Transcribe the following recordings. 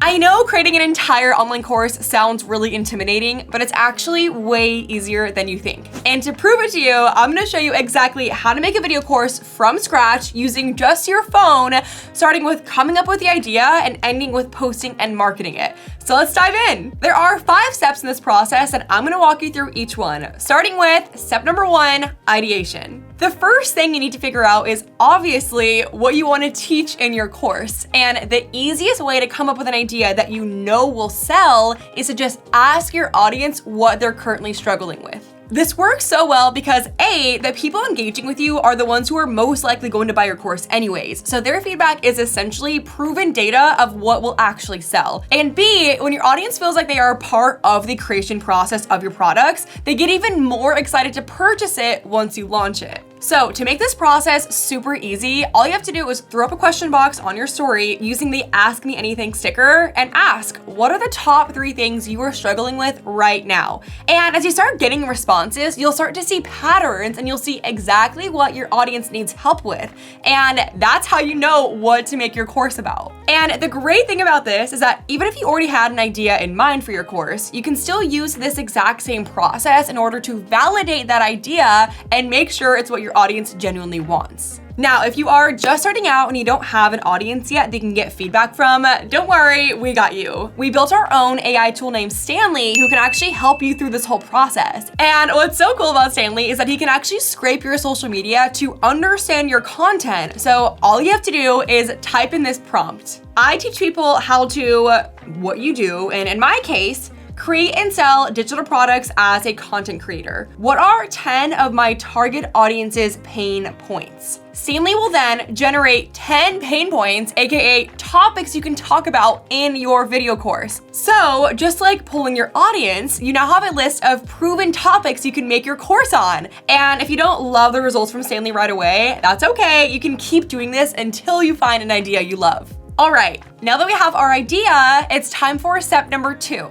I know creating an entire online course sounds really intimidating, but it's actually way easier than you think. And to prove it to you, I'm gonna show you exactly how to make a video course from scratch using just your phone, starting with coming up with the idea and ending with posting and marketing it. So let's dive in. There are 5 steps in this process and I'm gonna walk you through each one, starting with step number 1, ideation. The first thing you need to figure out is obviously what you want to teach in your course. And the easiest way to come up with an idea that you know will sell is to just ask your audience what they're currently struggling with. This works so well because A, the people engaging with you are the ones who are most likely going to buy your course anyways. So their feedback is essentially proven data of what will actually sell. And B, when your audience feels like they are a part of the creation process of your products, they get even more excited to purchase it once you launch it. So to make this process super easy, all you have to do is throw up a question box on your story using the Ask Me Anything sticker and ask, what are the top 3 things you are struggling with right now? And as you start getting responses, you'll start to see patterns and you'll see exactly what your audience needs help with. And that's how you know what to make your course about. And the great thing about this is that even if you already had an idea in mind for your course, you can still use this exact same process in order to validate that idea and make sure it's what your audience genuinely wants. Now, if you are just starting out and you don't have an audience yet that you can get feedback from, don't worry, we got you. We built our own AI tool named Stanley who can actually help you through this whole process. And what's so cool about Stanley is that he can actually scrape your social media to understand your content. So all you have to do is type in this prompt. I teach people how to, what you do, and in my case, create and sell digital products as a content creator. What are 10 of my target audience's pain points? Stanley will then generate 10 pain points, aka topics you can talk about in your video course. So just like polling your audience, you now have a list of proven topics you can make your course on. And if you don't love the results from Stanley right away, that's okay. You can keep doing this until you find an idea you love. All right, now that we have our idea, it's time for step number 2.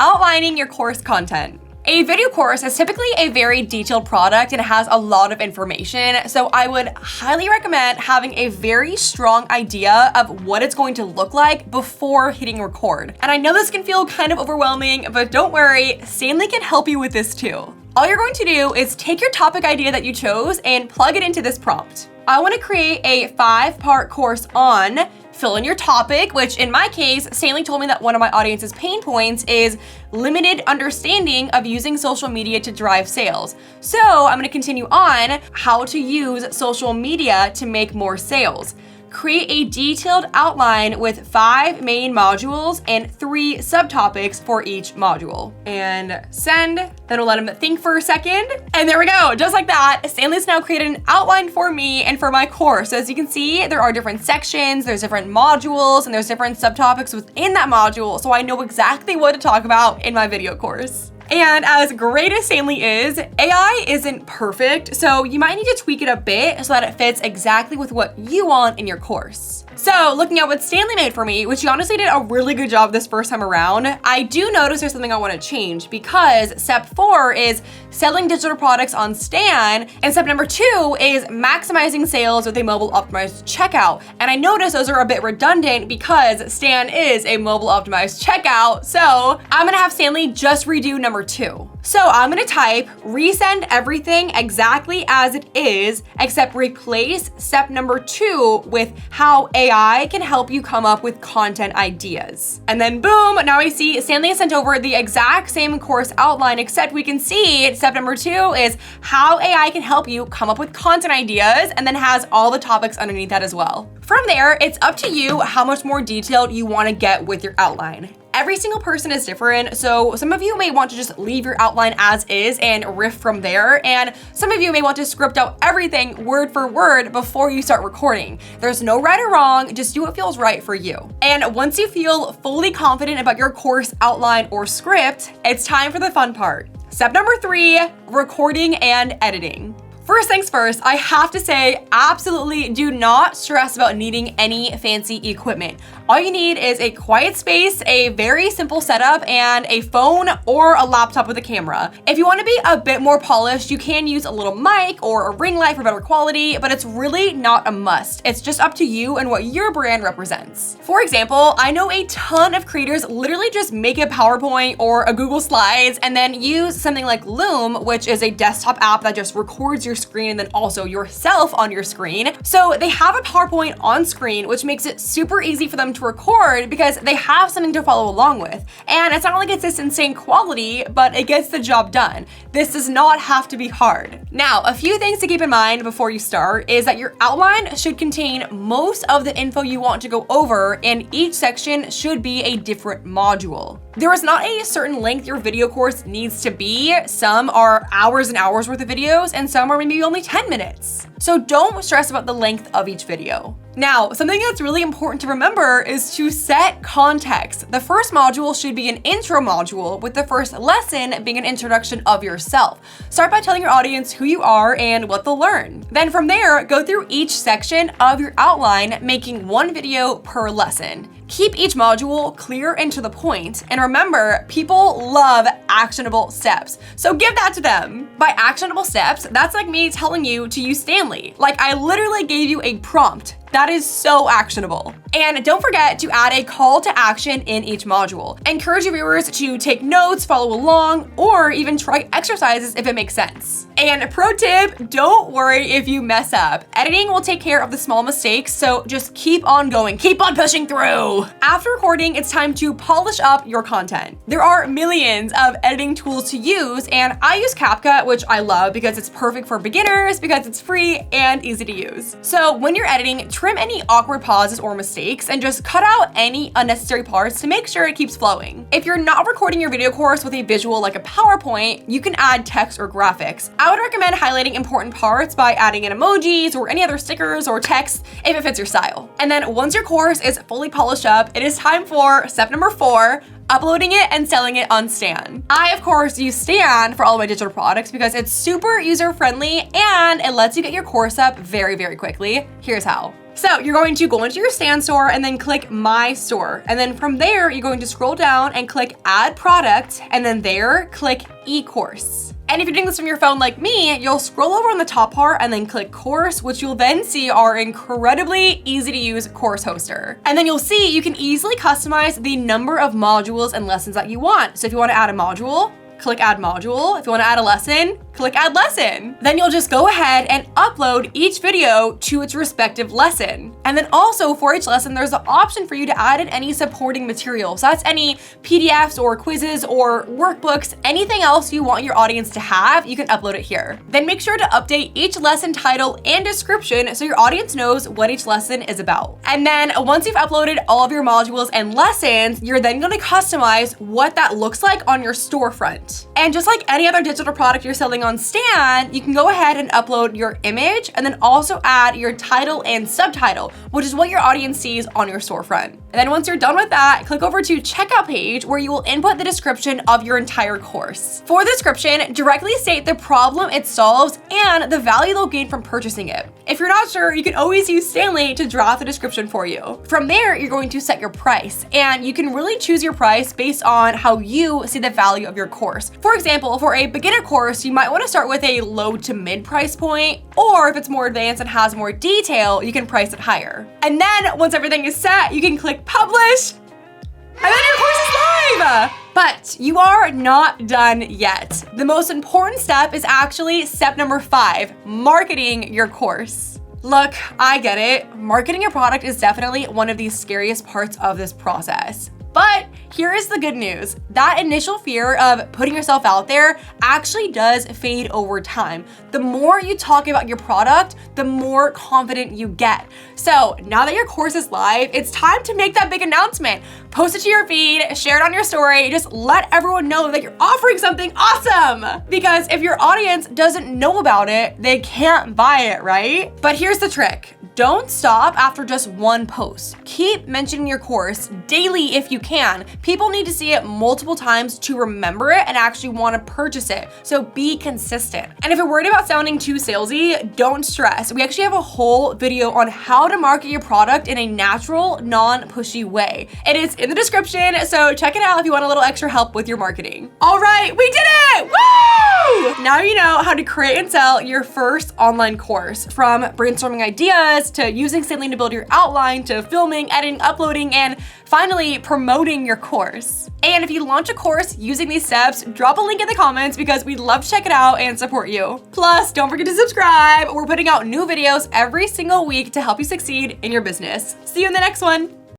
Outlining your course content. A video course is typically a very detailed product and has a lot of information, so I would highly recommend having a very strong idea of what it's going to look like before hitting record. And I know this can feel kind of overwhelming, but don't worry, Stanley can help you with this too. All you're going to do is take your topic idea that you chose and plug it into this prompt. I want to create a 5-part course on fill in your topic, which in my case, Stanley told me that one of my audience's pain points is limited understanding of using social media to drive sales. So I'm gonna continue on how to use social media to make more sales. Create a detailed outline with 5 main modules and 3 subtopics for each module. And send, then we'll let him think for a second. And there we go, just like that, Stanley's now created an outline for me and for my course. So as you can see, there are different sections, there's different modules, and there's different subtopics within that module. So I know exactly what to talk about in my video course. And as great as Stanley is, AI isn't perfect, so you might need to tweak it a bit so that it fits exactly with what you want in your course. So looking at what Stanley made for me, which he honestly did a really good job this first time around, I do notice there's something I want to change because step 4 is selling digital products on Stan, and step number 2 is maximizing sales with a mobile optimized checkout. And I notice those are a bit redundant because Stan is a mobile optimized checkout, so I'm gonna have Stanley just redo number 2. So I'm gonna type resend everything exactly as it is, except replace step number 2 with how AI can help you come up with content ideas. And then boom, now I see Stanley has sent over the exact same course outline, except we can see step number 2 is how AI can help you come up with content ideas, and then has all the topics underneath that as well. From there, it's up to you how much more detailed you want to get with your outline. Every single person is different, so some of you may want to just leave your outline as is and riff from there, and some of you may want to script out everything word for word before you start recording. There's no right or wrong, just do what feels right for you. And once you feel fully confident about your course outline or script, it's time for the fun part. Step number 3, recording and editing. First things first, I have to say, absolutely do not stress about needing any fancy equipment. All you need is a quiet space, a very simple setup, and a phone or a laptop with a camera. If you want to be a bit more polished, you can use a little mic or a ring light for better quality, but it's really not a must. It's just up to you and what your brand represents. For example, I know a ton of creators literally just make a PowerPoint or a Google Slides and then use something like Loom, which is a desktop app that just records your screen and then also yourself on your screen. So they have a PowerPoint on screen, which makes it super easy for them to record because they have something to follow along with. And it's not like it's this insane quality, but it gets the job done. This does not have to be hard. Now, a few things to keep in mind before you start is that your outline should contain most of the info you want to go over, and each section should be a different module. There is not a certain length your video course needs to be. Some are hours and hours worth of videos, and some are maybe only 10 minutes. So don't stress about the length of each video. Now, something that's really important to remember is to set context. The first module should be an intro module, with the first lesson being an introduction of yourself. Start by telling your audience who you are and what they'll learn. Then from there, go through each section of your outline, making one video per lesson. Keep each module clear and to the point, and remember, people love actionable steps, so give that to them. By actionable steps, that's like me telling you to use Stanley. Like, I literally gave you a prompt. That is so actionable. And don't forget to add a call to action in each module. Encourage your viewers to take notes, follow along, or even try exercises if it makes sense. And pro tip, don't worry if you mess up. Editing will take care of the small mistakes, so just keep on going, keep on pushing through. After recording, it's time to polish up your content. There are millions of editing tools to use, and I use CapCut, which I love because it's perfect for beginners, because it's free and easy to use. So when you're editing, trim any awkward pauses or mistakes and just cut out any unnecessary parts to make sure it keeps flowing. If you're not recording your video course with a visual like a PowerPoint, you can add text or graphics. I would recommend highlighting important parts by adding in emojis or any other stickers or text if it fits your style. And then once your course is fully polished up, it is time for step number 4, uploading it and selling it on Stan. I, of course, use Stan for all of my digital products because it's super user-friendly and it lets you get your course up very, very quickly. Here's how. So you're going to go into your Stan store and then click My Store. And then from there, you're going to scroll down and click Add Product, and then there, click E-Course. And if you're doing this from your phone like me, you'll scroll over on the top part and then click Course, which you'll then see our incredibly easy to use course hoster. And then you'll see you can easily customize the number of modules and lessons that you want. So if you want to add a module, click Add Module. If you want to add a lesson, click Add Lesson. Then you'll just go ahead and upload each video to its respective lesson. And then also for each lesson, there's the option for you to add in any supporting material. So that's any PDFs or quizzes or workbooks, anything else you want your audience to have, you can upload it here. Then make sure to update each lesson title and description so your audience knows what each lesson is about. And then once you've uploaded all of your modules and lessons, you're then going to customize what that looks like on your storefront. And just like any other digital product you're selling on Stan, you can go ahead and upload your image and then also add your title and subtitle, which is what your audience sees on your storefront. And then once you're done with that, click over to checkout page where you will input the description of your entire course. For the description, directly state the problem it solves and the value they'll gain from purchasing it. If you're not sure, you can always use Stanley to draft the description for you. From there, you're going to set your price, and you can really choose your price based on how you see the value of your course. For example, for a beginner course, you might want to start with a low to mid price point, or if it's more advanced and has more detail, you can price it higher. And then once everything is set, you can click publish, and then your course is live! But you are not done yet. The most important step is actually step number 5, marketing your course. Look, I get it. Marketing your product is definitely one of the scariest parts of this process. But here is the good news. That initial fear of putting yourself out there actually does fade over time. The more you talk about your product, the more confident you get. So now that your course is live, it's time to make that big announcement. Post it to your feed, share it on your story, just let everyone know that you're offering something awesome. Because if your audience doesn't know about it, they can't buy it, right? But here's the trick. Don't stop after just one post. Keep mentioning your course daily if you can. People need to see it multiple times to remember it and actually want to purchase it. So be consistent. And if you're worried about sounding too salesy, don't stress. We actually have a whole video on how to market your product in a natural, non-pushy way. It is in the description, so check it out if you want a little extra help with your marketing. All right, we did it! Woo! Now you know how to create and sell your first online course, from brainstorming ideas to using Sandling to build your outline to filming, editing, uploading, and finally promoting your course. And if you launch a course using these steps, drop a link in the comments because we'd love to check it out and support you. Plus, don't forget to subscribe. We're putting out new videos every single week to help you succeed in your business. See you in the next one.